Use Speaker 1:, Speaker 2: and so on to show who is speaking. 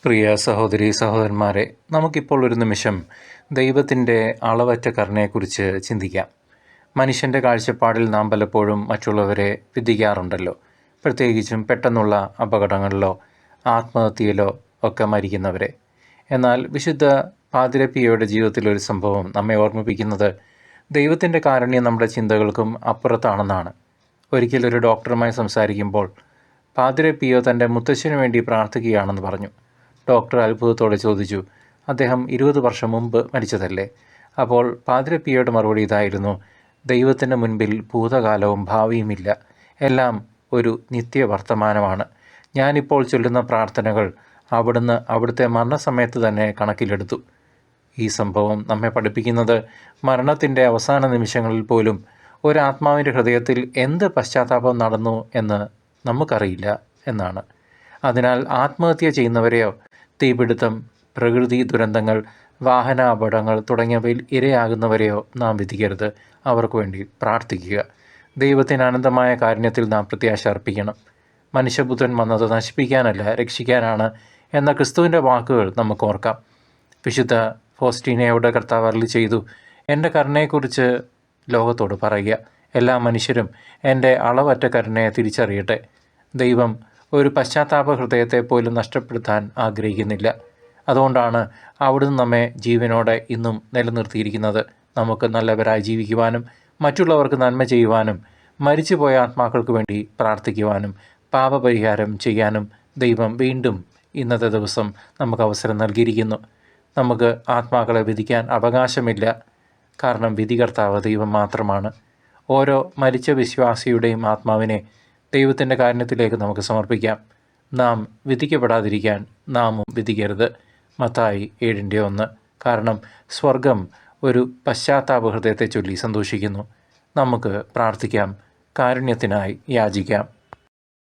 Speaker 1: പ്രിയ സഹോദരീ സഹോദരന്മാരെ, നമുക്കിപ്പോൾ ഒരു നിമിഷം ദൈവത്തിൻ്റെ അളവറ്റ കരുണയെക്കുറിച്ച് ചിന്തിക്കാം. മനുഷ്യൻ്റെ കാഴ്ചപ്പാടിൽ നാം പലപ്പോഴും മറ്റുള്ളവരെ വിധിക്കാറുണ്ടല്ലോ, പ്രത്യേകിച്ചും പെട്ടെന്നുള്ള അപകടങ്ങളിലോ ആത്മഹത്യയിലോ ഒക്കെ മരിക്കുന്നവരെ. എന്നാൽ വിശുദ്ധ പാതിരപ്പിയയുടെ ജീവിതത്തിലൊരു സംഭവം നമ്മെ ഓർമ്മിപ്പിക്കുന്നത് ദൈവത്തിൻ്റെ കാരുണ്യം നമ്മുടെ ചിന്തകൾക്കും അപ്പുറത്താണെന്നാണ്. ഒരിക്കലൊരു ഡോക്ടറുമായി സംസാരിക്കുമ്പോൾ പാതിരപ്പിയോ തൻ്റെ മുത്തശ്ശിനു വേണ്ടി പ്രാർത്ഥിക്കുകയാണെന്ന് പറഞ്ഞു. ഡോക്ടർ അത്ഭുതത്തോടെ ചോദിച്ചു, അദ്ദേഹം 20 വർഷം മുമ്പ് മരിച്ചതല്ലേ? അപ്പോൾ പാതിരപ്പിയയുടെ മറുപടി ഇതായിരുന്നു: ദൈവത്തിൻ്റെ മുൻപിൽ ഭൂതകാലവും ഭാവിയുമില്ല, എല്ലാം ഒരു നിത്യവർത്തമാനമാണ്. ഞാനിപ്പോൾ ചൊല്ലുന്ന പ്രാർത്ഥനകൾ അവിടുന്ന് അവിടുത്തെ മരണസമയത്ത് തന്നെ കണക്കിലെടുത്തു. ഈ സംഭവം നമ്മെ പഠിപ്പിക്കുന്നത് മരണത്തിൻ്റെ അവസാന നിമിഷങ്ങളിൽ പോലും ഒരാത്മാവിൻ്റെ ഹൃദയത്തിൽ എന്ത് പശ്ചാത്താപം നടന്നു എന്ന് നമുക്കറിയില്ല എന്നാണ്. അതിനാൽ ആത്മഹത്യ ചെയ്യുന്നവരെയോ തീപിടുത്തം, പ്രകൃതി ദുരന്തങ്ങൾ, വാഹന അപകടങ്ങൾ തുടങ്ങിയവയിൽ ഇരയാകുന്നവരെയോ നാം വിധിക്കരുത്. അവർക്ക് വേണ്ടി പ്രാർത്ഥിക്കുക. ദൈവത്തിന് അനന്തമായ കാരുണ്യത്തിൽ നാം പ്രത്യാശ അർപ്പിക്കണം. മനുഷ്യപുത്രൻ വന്നത് നശിപ്പിക്കാനല്ല, രക്ഷിക്കാനാണ് എന്ന ക്രിസ്തുവിൻ്റെ വാക്കുകൾ നമുക്ക് ഓർക്കാം. വിശുദ്ധ ഫോസ്റ്റീനയോട് കർത്താവ് അരുളി ചെയ്തു, എൻ്റെ കരുണയെക്കുറിച്ച് ലോകത്തോട് പറയുക. എല്ലാ മനുഷ്യരും എൻ്റെ അളവറ്റ കരുണയെ തിരിച്ചറിയട്ടെ. ദൈവം ഒരു പശ്ചാത്താപ ഹൃദയത്തെ പോലും നഷ്ടപ്പെടുത്താൻ ആഗ്രഹിക്കുന്നില്ല. അതുകൊണ്ടാണ് അവിടുന്ന് നമ്മെ ജീവനോടെ ഇന്നും നിലനിർത്തിയിരിക്കുന്നത്. നമുക്ക് നല്ലവരായി ജീവിക്കുവാനും മറ്റുള്ളവർക്ക് നന്മ ചെയ്യുവാനും മരിച്ചുപോയ ആത്മാക്കൾക്ക് വേണ്ടി പ്രാർത്ഥിക്കുവാനും പാപപരിഹാരം ചെയ്യാനും ദൈവം വീണ്ടും ഇന്നത്തെ ദിവസം നമുക്ക് അവസരം നൽകിയിരിക്കുന്നു. നമുക്ക് ആത്മാക്കളെ വിധിക്കാൻ അവകാശമില്ല, കാരണം വിധികർത്താവ് ദൈവം മാത്രമാണ്. ഓരോ മരിച്ച വിശ്വാസിയുടെയും ആത്മാവിനെ ദൈവത്തിൻ്റെ കാരുണ്യത്തിലേക്ക് നമുക്ക് സമർപ്പിക്കാം. നാം വിധിക്കപ്പെടാതിരിക്കാൻ നാമും വിധിക്കരുത്. മത്തായി 7:1. കാരണം സ്വർഗം ഒരു പശ്ചാത്താപ ഹൃദയത്തെ ചൊല്ലി സന്തോഷിക്കുന്നു. നമുക്ക് പ്രാർത്ഥിക്കാം, കാരുണ്യത്തിനായി യാചിക്കാം.